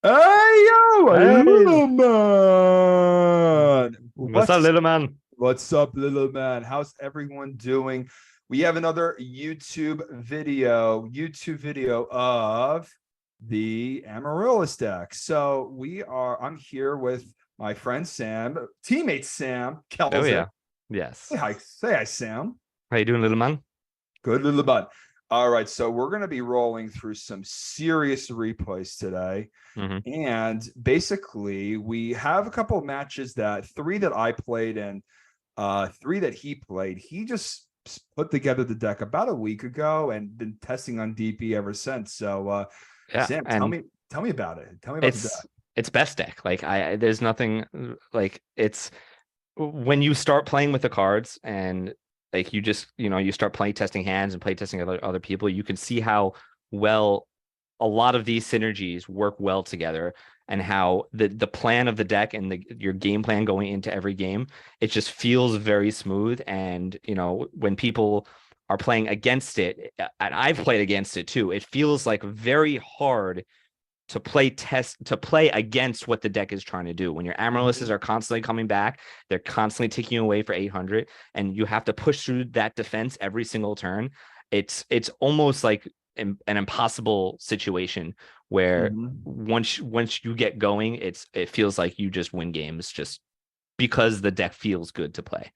Hey yo, Hey, little man. what's up, little man? What's up, little man? How's everyone doing? We have another YouTube video of the Amaryllis deck. I'm here with my friend Sam, teammate Sam Oh Kelzik. yeah, yes. Say hi, Sam. How you doing, little man? Good little bud. All right, so we're going to be rolling through some serious replays today. Hmm. And basically, we have a couple of matches three that I played and three that he played. He just put together the deck about a week ago and been testing on DP ever since. Yeah, Sam, tell and me about it. Tell me about the it's deck. it's best deck. Like there's nothing like it's when you start playing with the cards and like you just you start play testing hands and play testing other people. You can see how well a lot of these synergies work well together and how the plan of the deck and your game plan going into every game, it just feels very smooth. And when people are playing against it, and I've played against it too, it feels like very hard to play against what the deck is trying to do. When your Amaryllises are constantly coming back, they're constantly taking you away for 800, and you have to push through that defense every single turn. It's almost like an impossible situation where Mhm. once you get going, it feels like you just win games just because the deck feels good to play.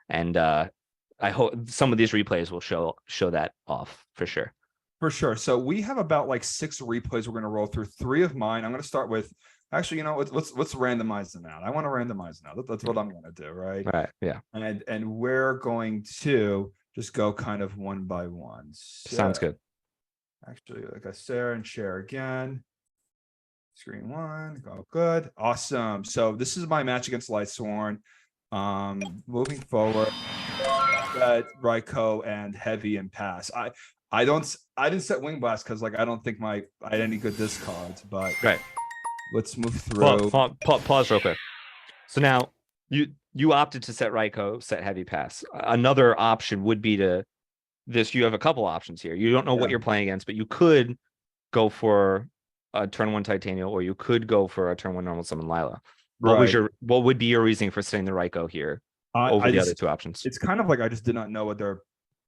And I hope some of these replays will show that off for sure. For sure. So we have about like six replays we're going to roll through. Three of mine. I'm going to start with. Actually, let's randomize them out. I want to randomize them out. That's what I'm going to do, right? All right, yeah, And we're going to just go kind of one by one. So sounds good. actually, like I said, and share again. Screen one, go good, awesome. So this is my match against Lightsworn. Moving forward, Ryko and Heavy and Pass. I didn't set Wing Blast because like I don't think I had any good discards, but Right. let's move Pause, through. pause real quick. So now you opted to set Ryko, set Heavy Pass. Another option would be to this. You have a couple options here. You don't know what Yeah, you're playing against, but you could go for a turn one Titanium, or you could go for a turn one normal summon Lila. right. What would be your reasoning for setting the Ryko here over I the other just two options? it's kind of like I just did not know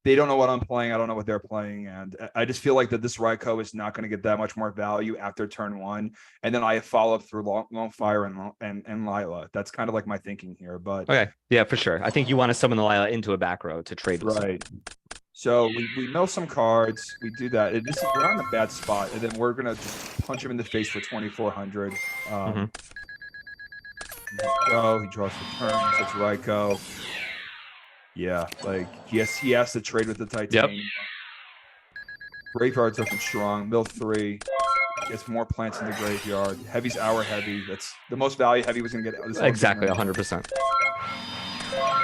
they don't know what I'm playing. I don't know what they're playing, and I just feel like that this Ryko is not going to get that much more value after turn one, and then I follow up through long fire and Lila. That's kind of like my thinking here, but Okay, yeah, for sure. I think you want to summon the Lila into a back row to trade with some. right. So we mill some cards. We do that. We're not in a bad spot, and then we're gonna just punch him in the face for 2,400. Mm-hmm. Go. He draws for turns. It's Ryko. Yeah, like he has to trade with the Yep. Titanium. Graveyard's looking strong. Mill three. Gets more plants in the graveyard. Heavy's our heavy. That's the most value Heavy was gonna get this whole game. Exactly, 100%.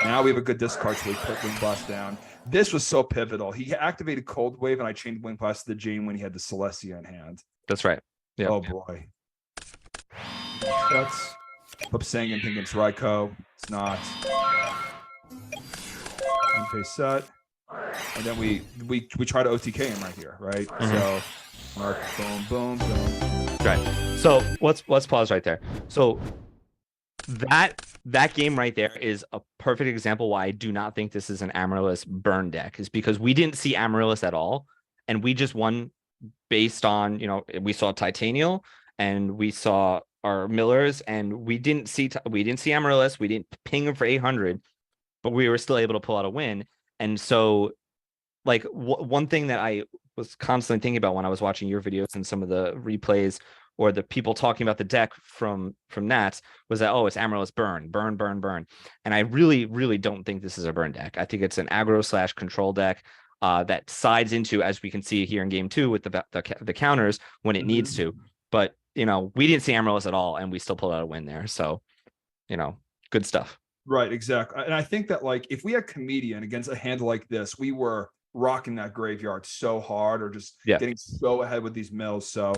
Now we have a good discard, so we put Wing Blast down. This was so pivotal. He activated Cold Wave, and I chained Wing Blast to the Jane when he had the Celestia in hand. That's right. Yeah. Oh boy. That's Flip saying anything against Ryko. It's not. Unpay set. And then we try to OTK him right here, right? So mark, boom, boom, boom. Right. So let's pause right there. So that game right there is a perfect example why I do not think this is an Amaryllis burn deck, is because we didn't see Amaryllis at all, and we just won based on we saw Titanial and we saw our Millers, and we didn't see Amaryllis. We didn't ping him for 800, but we were still able to pull out a win. And so, like one thing that I was constantly thinking about when I was watching your videos and some of the replays or the people talking about the deck from Nats was that, oh, it's Amaryllis burn, burn, burn, burn. And I really, really don't think this is a burn deck. I think it's an aggro / control deck that sides into, as we can see here in game two with the counters when it needs to. But we didn't see Amaryllis at all, and we still pulled out a win there. So, good stuff. Right, exactly. And I think that like if we had Comedian against a hand like this, we were rocking that graveyard so hard, or just getting so ahead with these mills. So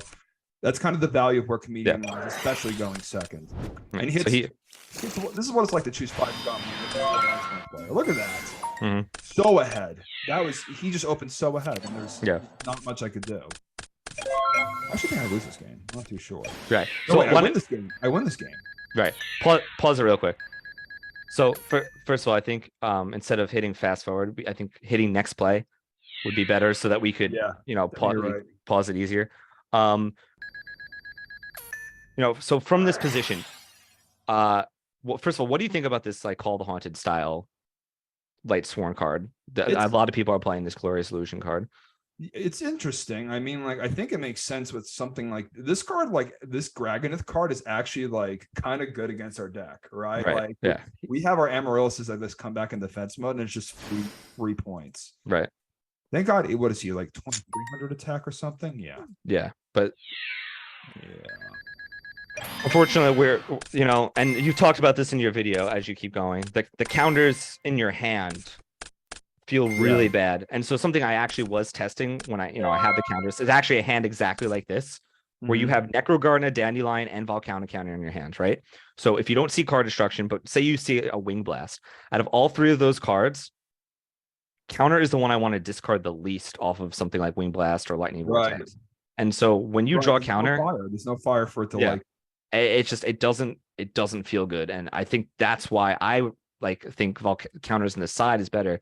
that's kind of the value of where Comedian was, especially going second. Right. And this is what it's like to choose 5 gum. Look at that. So ahead. He just opened so ahead, and there's not much I could do. actually think I lose this game. I'm not too sure. Right. No, So wait, I win this game. I win this game. Right. Pause it real quick. So first of all, I think instead of hitting fast forward, I think hitting next play would be better so that we could, pause it easier. So from this position, well, first of all, what do you think about this like Call the Haunted style lightsworn card? A lot of people are playing this Glorious Illusion card. It's interesting. I mean, like, I think it makes sense with something like this card, like this Graganith card is actually like kind of good against our deck, right? Like, we have our Amaryllis that this come back in defense mode, and it's just 3 points. Right. Thank God. What is he, like 2300 attack or something? Yeah. Yeah. But yeah. Unfortunately, we're, and you talked about this in your video as you keep going, the counters in your hand feel really bad. And so something I actually was testing when I had the counters is actually a hand exactly like this, where you have Necrogardener, Dandelion, and Volcanic counter in your hand, right? So if you don't see card destruction, but say you see a Wing Blast, out of all 3 of those cards, counter is the one I want to discard the least off of something like Wing Blast or Lightning Vortex. And so when you draw counter, there's no fire for it to like. It's just it doesn't feel good, and I think that's why I think counters in the side is better,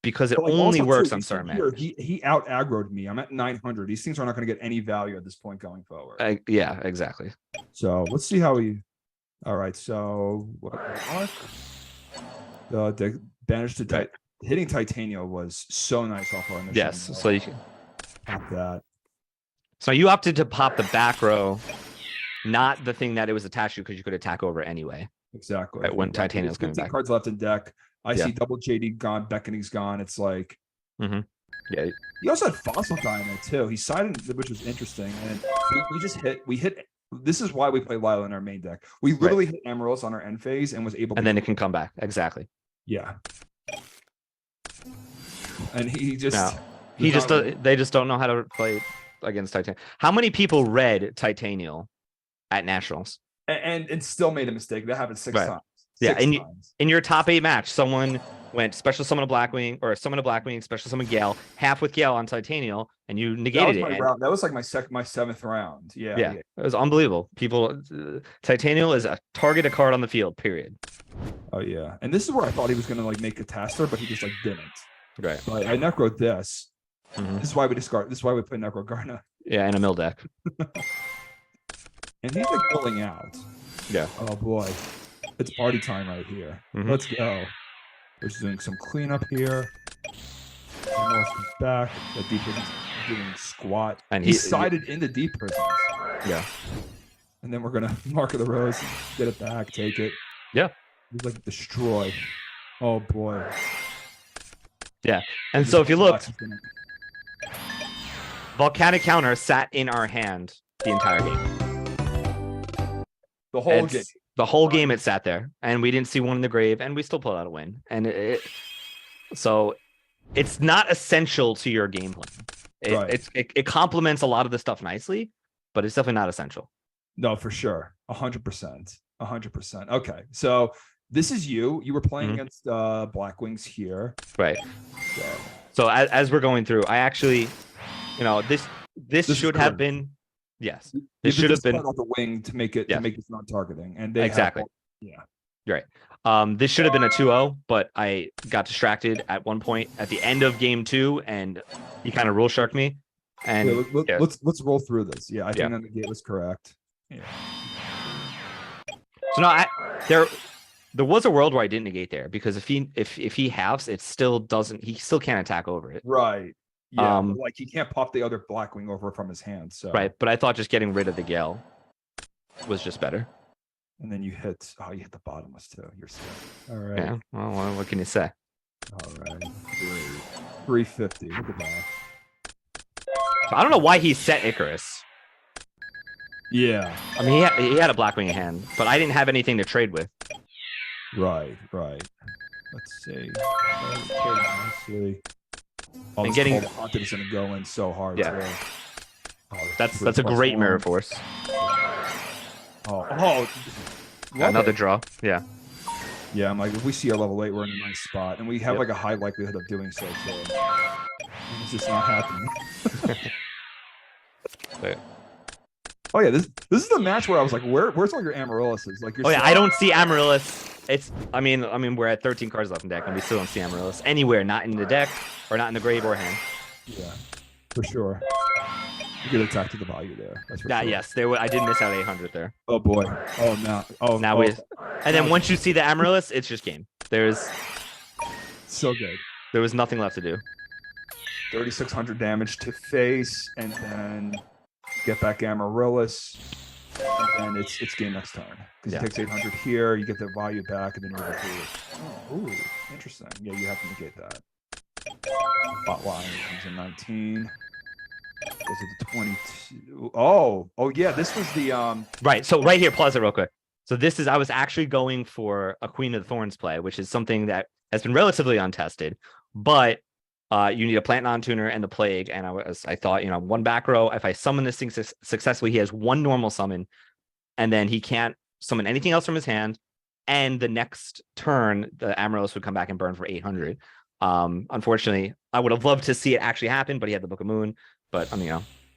because it only works on certain matches. He out aggroed me. I'm at 900. These things are not going to get any value at this point going forward. Yeah, exactly. So let's see how he. All right, so the banish to hitting Titania was so nice off our initial. Yes, so you can pop that. So you opted to pop the back row, not the thing that it was attached to, because you could attack over anyway. Exactly. Right, when Titania's coming back. Cards left in deck. I see double JD gone, Beckoning's gone. It's like, yeah. He also had Fossil Guy in it too. He sided, which was interesting, and we just hit. We hit. This is why we play Lila in our main deck. We literally hit Amaryllis on our end phase and was able. And then it can come back. Exactly. Yeah. And he just. No. He just. They just don't know how to play against Titanium. How many people read Titanial at Nationals and still made a mistake? That happened 6 times. Yeah, and in your top 8 match, someone went special summon a Blackwing, or summon a Blackwing, special summon Gale, half with Gale on Titanial, and you negated it. That was like my 7th round. Yeah, it was unbelievable. People, Titanial is a targeted card on the field. Period. Oh yeah, and this is where I thought he was gonna like make a Taster, but he just like didn't. Right. So I necroed this. This is why we discard. This is why we play Necrogardener. Yeah, in a mill deck. And he's like pulling out. Yeah. Oh boy. It's party time right here. Let's go. We're just doing some cleanup here. Back. The deep prison's doing squat. And he's sided into deep prisons. Yeah. And then we're gonna mark the rose, get it back, take it. Yeah. He's like destroy. Oh boy. Yeah. And so if you look, Volcanic counter sat in our hand the entire game. The whole game. The whole game it sat there, and we didn't see one in the grave, and we still pulled out a win. And so it's not essential to your game plan. It complements a lot of the stuff nicely, but it's definitely not essential. No, for sure. 100%. 100%. Okay. So this is you. You were playing against Blackwings here. Right. So as we're going through, I actually, this should have been. Yes, it should have been off the wing to make it non-targeting, and they exactly. Right. This should have been a 2-0, but I got distracted at one point at the end of game 2, and he kind of rule sharked me. And let's roll through this. Yeah, I think that the gate was correct. Yeah. So no, there was a world where I didn't negate there, because if he halves, it still doesn't. He still can't attack over it. Right. Yeah, like he can't pop the other Blackwing over from his hand. So right, but I thought just getting rid of the Gale was just better. And then you hit the bottomless too. You're sick. All right. Yeah. Well, what can you say? All right. 350. Look at that. So I don't know why he set Icarus. Yeah. I mean, he had a Blackwing in hand, but I didn't have anything to trade with. Right. Let's see. Nicely. And getting Haunted is going to go in so hard. Yeah. That's a great Mirror Force. Another draw. Yeah. Yeah, I'm like, if we see a level 8, we're in a nice spot, and we have like a high likelihood of doing so too. It's just not happening. Wait. Oh yeah, this is the match where I was like, where's all your Amaryllises? Like you're Oh yeah, I don't see Amaryllis. It's I mean we're at 13 cards left in deck, and we still don't see Amaryllis anywhere, not in the deck or not in the grave or hand. Yeah, for sure. You get attacked to the value there. That's for sure. Yes, there. I did miss out 800 there. Oh boy. Oh no. Oh now oh. we. And then once you see the Amaryllis, it's just game. There's so good. There was nothing left to do. 3,600 damage to face, and then get back Amaryllis, and then it's game next turn because it takes 800 here. You get the value back, and then you're able to. Oh, ooh, interesting. Yeah, you have to negate that. Bot line comes in 19. Goes to the 22. Oh yeah, this was the right. So right here, pause it real quick. So this is I was actually going for a Queen of Thorns play, which is something that has been relatively untested, but you need a plant non-tuner and the plague. And I thought, one back row, if I summon this thing successfully, he has one normal summon, and then he can't summon anything else from his hand. And the next turn, the Amaryllis would come back and burn for 800. Unfortunately, I would have loved to see it actually happen, but he had the Book of Moon. But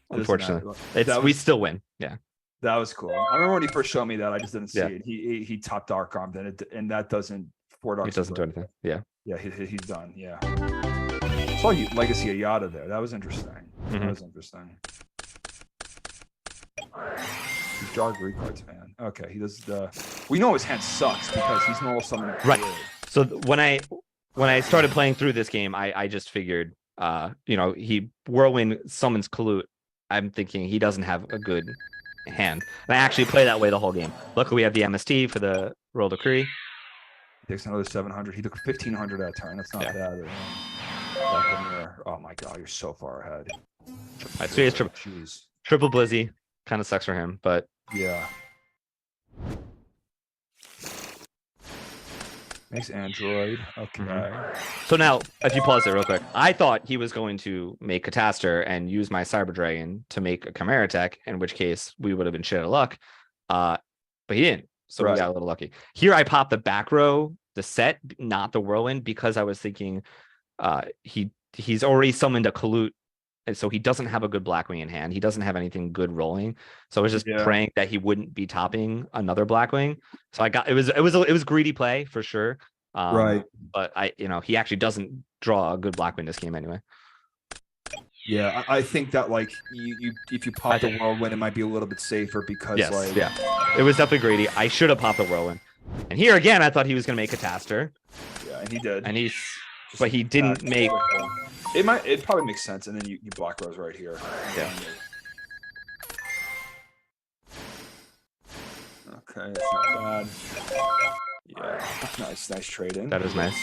unfortunately, we still win. Yeah. That was cool. I remember when he first showed me that. I just didn't see it. He top dark armed it, and that doesn't 4 dark. It doesn't do anything. Yeah. Yeah, he's done. Yeah. I saw you Legacy Ayada there. That was interesting. That was interesting. He's jarred recards, man. Okay, he does the. We know his hand sucks because he's normal summoning. Right. So when I started playing through this game, I just figured, he Whirlwind summons Kalut. I'm thinking he doesn't have a good hand, and I actually play that way the whole game. Luckily, we have the MST for the Royal Decree. He takes another 700. He took 1,500 that turn. That's not bad. Oh my god, you're so far ahead. Right, so he has triple Blizzy. Kind of sucks for him, but yeah. Makes Android. Okay. So now, if you pause it real quick, I thought he was going to make Catastor and use my Cyber Dragon to make a Chimera Tech, in which case we would have been shit out of luck. But he didn't. So we got a little lucky. Here I popped the back row, the set, not the Whirlwind, because I was thinking he's already summoned a Kalut, and so he doesn't have a good Blackwing in hand. He doesn't have anything good rolling. So I was just praying that he wouldn't be topping another Blackwing. So it was greedy play for sure. Right. But he actually doesn't draw a good Blackwing this game anyway. Yeah, I think that if you pop the Whirlwind, it might be a little bit safer because it was definitely greedy. I should have popped the Whirlwind. And here again, I thought he was going to make Catastor. Yeah, and he did. And but he didn't make. It probably makes sense, and then you block Rose right here. Yeah. Okay, that's not bad. Yeah, nice trade in. That is nice.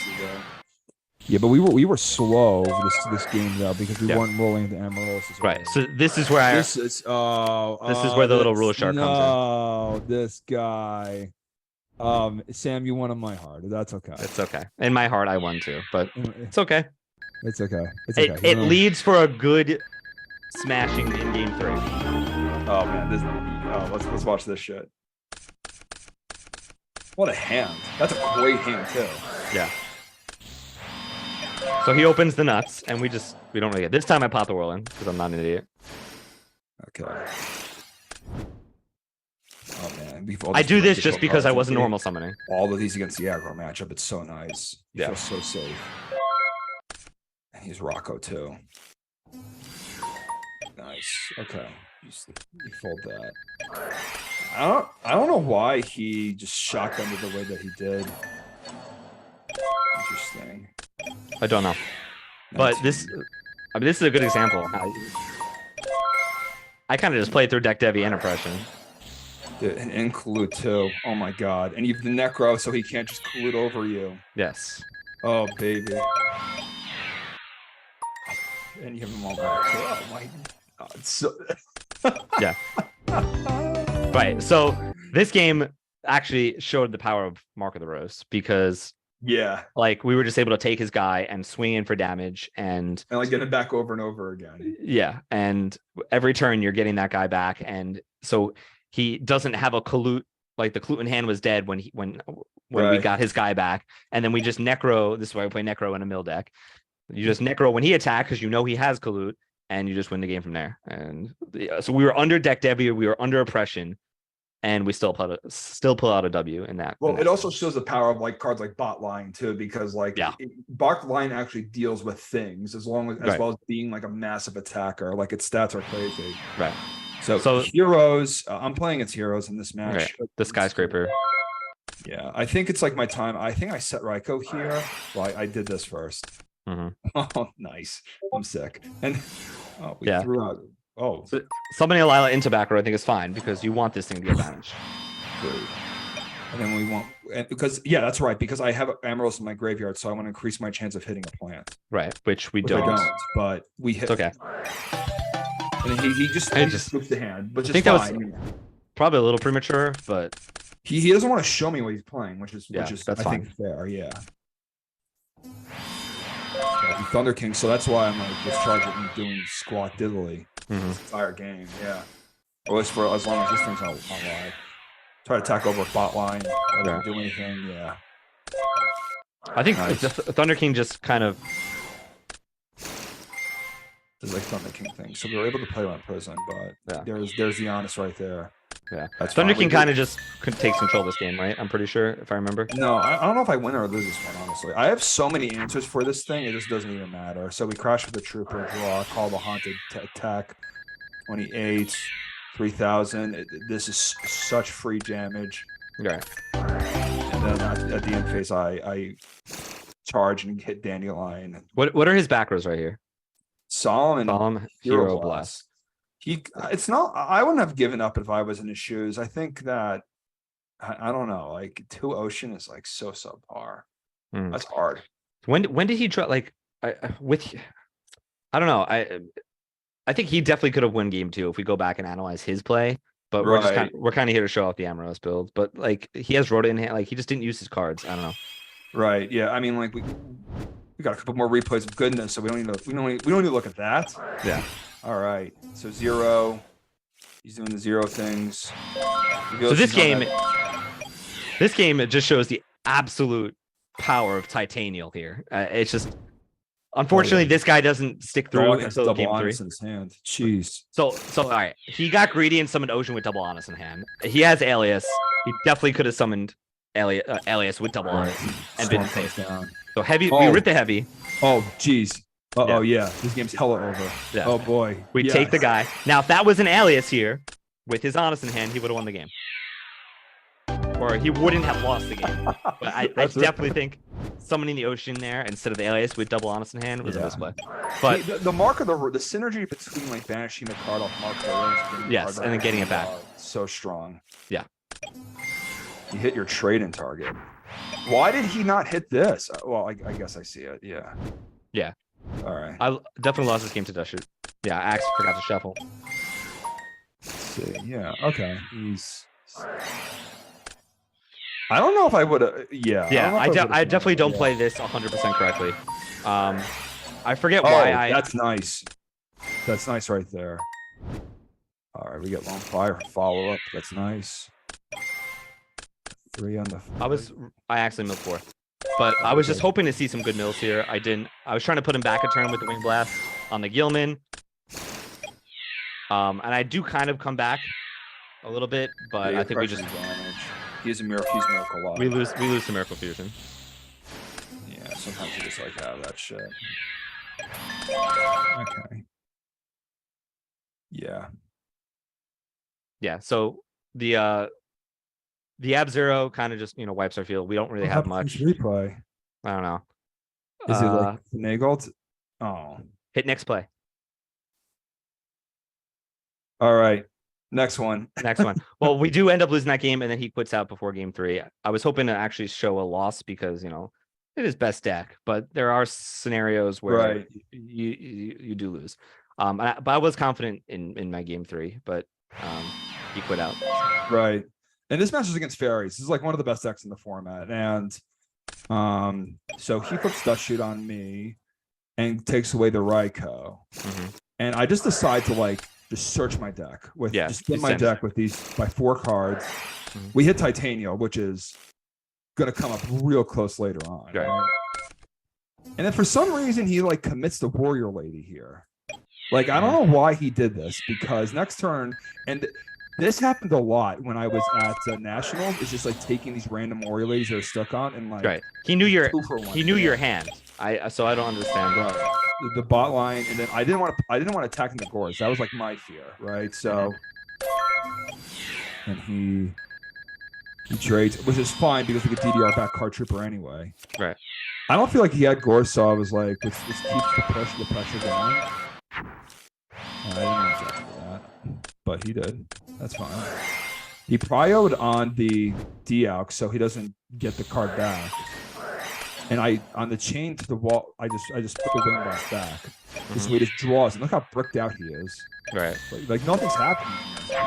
Yeah, but we were slow this game though because we weren't rolling the Amaryllis. Right. So this is where this is where the little rule shark comes in. Oh, this guy. Sam, you won in my heart. That's okay. It's okay. In my heart, I won too, but it's okay. It's okay. It's okay. It leads for a good smashing in game 3. Oh man, let's watch this shit. What a hand! That's a great hand too. Yeah. So he opens the nuts, and we don't really get. This time I pop the Whirlwind because I'm not an idiot. Okay. Oh man, I do this just because I wasn't normal summoning. All of these against the aggro matchup, it's so nice. You feel so safe. And he's Rocco too. Nice. Okay. You fold that. I don't know why he just shotgunned it the way that he did. Interesting. I don't know. But this is a good example. I kind of just played through deck Devi and oppression. And Kalut too. Oh my god. And you've the Necro, so he can't just Kalut over you. Yes. Oh baby. And you have them all back. Oh my god. So yeah. Right. So this game actually showed the power of Mark of the Rose because we were just able to take his guy and swing in for damage and get him back over and over again. Yeah. And every turn you're getting that guy back. And so he doesn't have a Kalut, like the Kalut in hand was dead when we got his guy back. And then we just Necro. This is why we play Necro in a mill deck. You just Necro when he attacks because he has Kalut. and you just win the game from there. And so we were under deck heavy, we were under oppression, and we still pull out a W in that. Well, it also shows the power of like cards like bot line too, because like bot line actually deals with things as well as being like a massive attacker. Like its stats are crazy. Right. So heroes, I'm playing its heroes in this match. Right. The skyscraper. Yeah, I think it's like my time. I think I set Ryko here. Well, I did this first. Oh, nice. I'm sick. And we threw out. Oh, summoning a Lila into back row I think is fine because you want this thing to get damaged. Great. And then we want because that's right, because I have Amaryllis in my graveyard, so I want to increase my chance of hitting a plant. Right, which we don't. But we hit. It's okay. And then he just scoops the hand, but I think that was probably a little premature, but he doesn't want to show me what he's playing, which is that's I fine. think fair. Yeah. Thunder King, so that's why I'm like discharging and doing squat diddly this entire game. Yeah, at least for as long as this thing's on live. Try to attack over bot line. I don't do anything. Yeah, I think the Thunder King just kind of is like Thunder King thing. So we were able to play around prison, but there's the honest right there. Yeah, Thunder King kind of just takes control of this game, right? I'm pretty sure, if I remember. No, I don't know if I win or lose this one, honestly. I have so many answers for this thing, it just doesn't even matter. So we crash with the Trooper, draw, call the Haunted attack, 28, 3,000. This is such free damage. Right. And then at the end phase, I charge and hit Dandelion. What are his back rows right here? Solemn Hero Blast. It's not. I wouldn't have given up if I was in his shoes. I think that I don't know. Like 2 Ocean is like so subpar. That's hard. When did he draw? Like I don't know. I think he definitely could have won game 2 if we go back and analyze his play. But we're kind of here to show off the Amaryllis build. But like he has Rhoda in hand. Like he just didn't use his cards. I don't know. Right. Yeah. I mean, like we got a couple more replays of goodness, so we don't need to look at that. Yeah. All right, so 0. He's doing the 0 things. So this game it just shows the absolute power of Titanial here. It's just unfortunately this guy doesn't stick through until game 3. Hand. Jeez. So all right, he got greedy and summoned Ocean with double honest in hand. He has Alias. He definitely could have summoned Alias with double honest and been safe. So heavy. We ripped the heavy. Oh jeez. Oh yeah, this game's hella over. Yeah. Oh boy, we take the guy. Now, if that was an Alias here, with his honest in hand, he would have won the game, or he wouldn't have lost the game. But I definitely think summoning the Ocean there instead of the Alias with double honest in hand was the best play. But the mark of the synergy between like banishing the card off mark and then getting it back, so strong. Yeah, you hit your trade in target. Why did he not hit this? Well, I guess I see it. Yeah. Yeah. All right. I definitely lost this game to Dust Shoot. Yeah, I actually forgot to shuffle. Let's see. Yeah. Okay. I don't know if I would. Yeah. I definitely don't play this 100% correctly. I forget why. That's nice. That's nice right there. All right, we get long fire follow up. That's nice. 3 on the. I actually milled 4. But I was just hoping to see some good mills here. I didn't. I was trying to put him back a turn with the Wing Blast on the Gilman. And I do kind of come back a little bit, but I think we just damage. He's miracle a lot. We lose to Miracle Fusion. Yeah, sometimes you just like have that shit. Okay. Yeah. Yeah, so the Ab-Zero kind of just, wipes our field. We don't really have much. Replay. I don't know. Is it like finagled? Oh. Hit next play. All right. Next one. Next one. Well, we do end up losing that game, and then he quits out before game 3. I was hoping to actually show a loss because, it is best deck, but there are scenarios where you do lose. But I was confident in my game 3, but he quit out. Right. And this match is against Fairies. This is like one of the best decks in the format. And so he flips Dust Shoot on me and takes away the Ryko. And I just decide to just search my deck with just spin my deck with these 4 cards. We hit Titanium, which is gonna come up real close later on. Right? And then for some reason he commits the Warrior Lady here. Like, I don't know why he did this, because next turn, and this happened a lot when I was at Nationals. It's just like taking these random warrior ladies that are stuck on, and like, Right. He knew your 2-for-1. he knew your hand. So I don't understand. The bot line, and then I didn't want to attack in the Gores. That was like my fear, right? So, and he trades, which is fine because we could DDR back Card Trooper anyway. Right. I don't feel like he had Gore, so I was like, let's keep the pressure going. I didn't want to attack for that, but he did. That's fine. He prioed on the Dialk, so he doesn't get the card back. And on the chain to the wall, I just put the wing blast back. So he just draws. And look how bricked out he is. Right. Like nothing's happening here.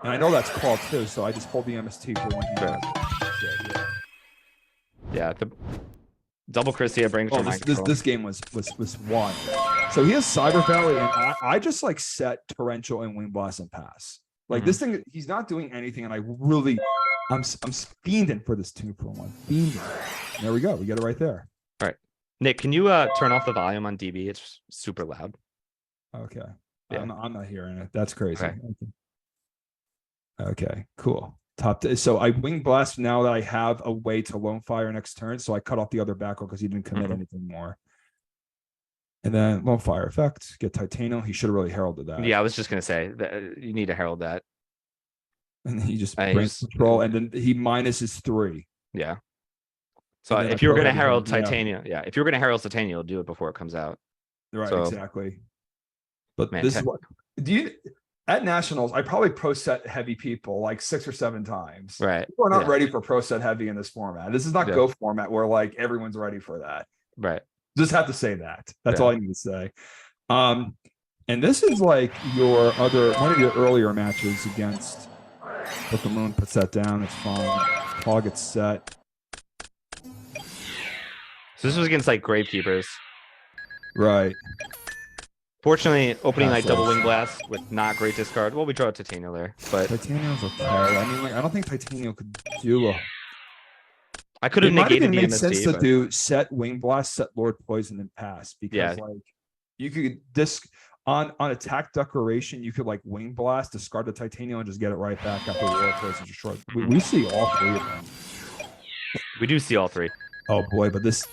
And I know that's called too, so I just hold the MST for when he does it. Yeah, the double Christia brings this game was wild. So he has Cyber Valley, and I just like set Torrential and Wing Blast and pass. Like this thing, he's not doing anything, and I'm fiending for this 2-for-1. Fiending. There we go. We get it right there. All right, Nick, can you turn off the volume on DB? It's super loud. Okay. Yeah. I'm not hearing it. That's crazy. Okay. Okay, cool. So I Wing Blast now that I have a way to Lone Fire next turn. So I cut off the other back row because he didn't commit anything more. And then Lone Fire effect, get Titanium. He should have really heralded that. Yeah, I was just gonna say that you need to herald that. And then he just brings control, and then he minuses 3. Yeah. So if you were gonna herald Titanium, if you were gonna herald Titanium, you'll do it before it comes out. Right, so, exactly. But this is what at Nationals, I probably pro set heavy people like 6 or 7 times. Right. People are not ready for pro set heavy in this format. This is not Go format where like everyone's ready for that. Right. Just have to say that. That's all I need to say. And this is like one of your earlier matches against But the Moon puts that down. It's fine. Paul gets set. So this was against like Gravekeepers. Right. Fortunately, opening night double Wing Blast with not great discard. Well, we draw a Titanium there, but Titanium's okay. I mean, like, I don't think Titanium could do a. I could have negated the made MST, sense to do set Wing Blast, set Lord Poison, and pass because like you could on attack declaration, you could like Wing Blast, discard the Titanium, and just get it right back after Lord Poison destroyed. We see all 3 of them. We do see all 3. Oh boy, but this.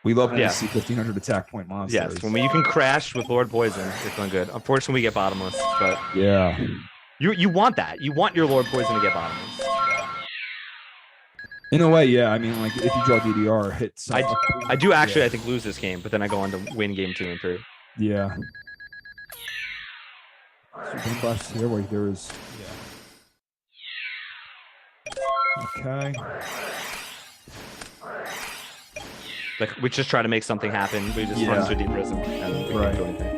We love when we see 1500 attack point monsters. Yes, when you can crash with Lord Poison, it's going good. Unfortunately, we get bottomless, but yeah, you want that. You want your Lord Poison to get bottomless. In a way, yeah. I mean, like if you draw DDR, hit. I do actually, I think, lose this game, but then I go on to win game 2 and 3. Yeah. So Wing Blast here, where there is. Yeah. Okay. Like we just try to make something happen. We just run into a deep prism and we can't do anything.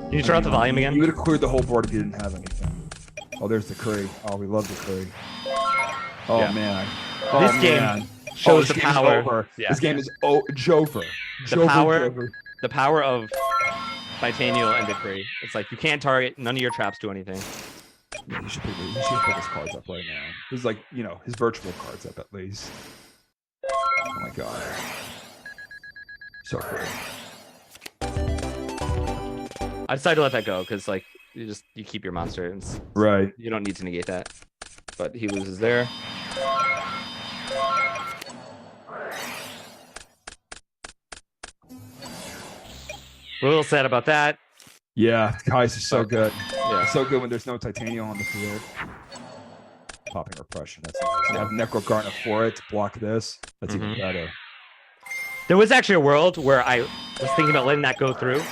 Can you turn off the volume again? You would have cleared the whole board if you didn't have anything. Oh, there's the Curry. Oh, we love the Curry. Oh man. Oh, this game shows the power. Yeah. This game is Jover. The power of Titanium and Decree. It's like you can't target. None of your traps do anything. Yeah, he should put his cards up right now. He's like, his virtual cards up at least. Oh my god. So cool. I decided to let that go because like you keep your monster and right. You don't need to negate that. But he loses there. We're a little sad about that. Yeah, Kai's is so good. Yeah. So good when there's no Titanium on the field. Popping Repression. That's nice. You have Necro Garnet for it to block this. That's even better. There was actually a world where I was thinking about letting that go through,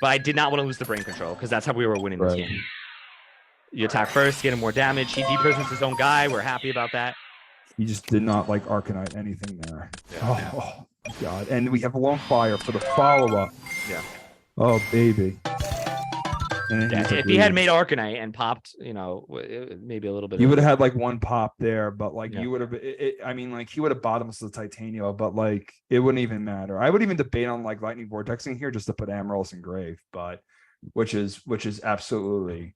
but I did not want to lose the brain control because that's how we were winning this game. You attack first, get him more damage. He deprisons his own guy. We're happy about that. He just did not like Arcanite anything there. Yeah, oh my god. And we have a Lone Fire for the follow-up. Yeah. Oh, baby. If he had made Arcanite and popped, maybe a little bit. You would have had like one pop there, but like you would have. I mean, like he would have bottomless the Titanium, but like it wouldn't even matter. I would even debate on like Lightning Vortexing here just to put Amaryllis in Grave, but which is absolutely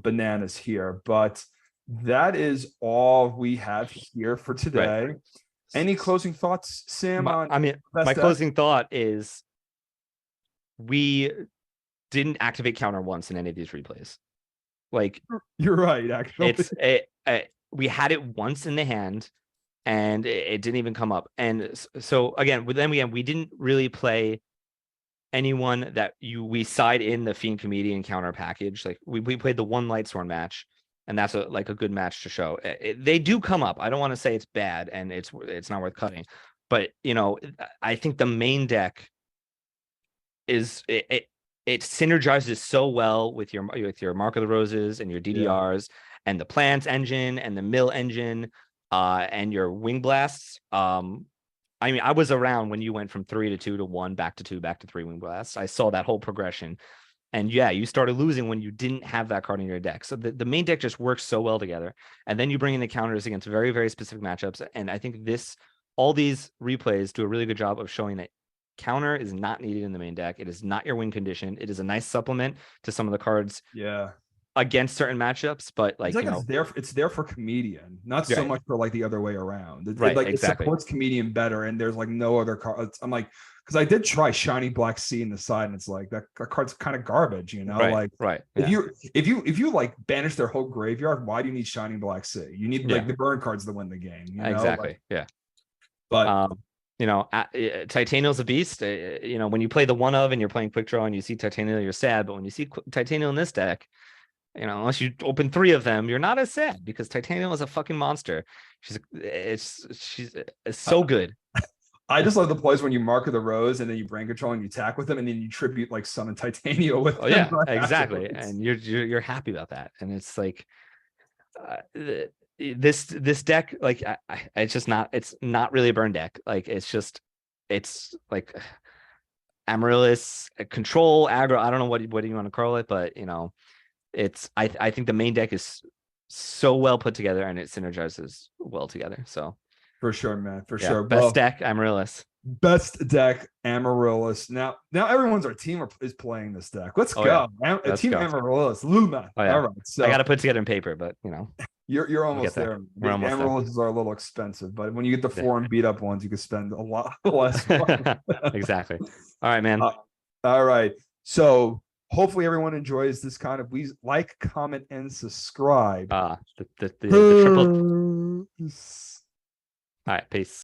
bananas here. But that is all we have here for today. Any closing thoughts, Sam? On I mean, best my deck? closing thought is we didn't activate counter once in any of these replays. Like, You're right, actually. we had it once in the hand and it didn't even come up. And so again, we didn't really play anyone that we side in the Fiend Comedian counter package. Like we played the one Lightsworn match, and that's a good match to show. They do come up. I don't want to say it's bad and it's not worth cutting, but you know, I think the main deck is it synergizes so well with your Mark of the Roses and your DDRs and the Plants engine and the Mill engine and your Wing Blasts. I mean, I was around when you went from 3 to 2 to 1, back to 2, back to 3 Wing Blasts. I saw that whole progression. And yeah, you started losing when you didn't have that card in your deck. So the main deck just works so well together. And then you bring in the counters against very, very specific matchups. And I think all these replays do a really good job of showing that counter is not needed in the main deck. It is not your win condition. It is a nice supplement to some of the cards. Yeah. Against certain matchups, but like, it's there for Comedian, not so much for like the other way around. It supports Comedian better, and there's like no other cards. I'm like, because I did try Shiny Black Sea in the side, and it's like that card's kind of garbage, you know. If you like banish their whole graveyard, why do you need Shiny Black Sea? You need like the burn cards to win the game. You know? Exactly. But you know, Titanial's a beast. You know, when you play the one of and you're playing quick draw and you see Titanial, you're sad. But when you see Titanial in this deck, you know, unless you open 3 of them, you're not as sad because Titanial is a fucking monster. She's so good. I just love the plays when you Mark of the Rose and then you brain control and you attack with them and then you tribute like summon Titanial with them. Yeah, exactly. And you're happy about that. And it's like this deck, like it's not really a burn deck. Like it's like Amaryllis, control, aggro. I don't know what you want to call it, but you know, I think the main deck is so well put together and it synergizes well together. So for sure, man, for sure. Best deck, Amaryllis. Best deck, Amaryllis. Now our team is playing this deck. Let's go. Team Amaryllis, Luma. All right. So I got to put together in paper, but you know, you're almost there. Amaryllis are a little expensive, but when you get the 4 and beat up ones, you can spend a lot less. Exactly. All right, man. All right. So hopefully everyone enjoys this kind of. Please like, comment, and subscribe. The triple. All right, peace.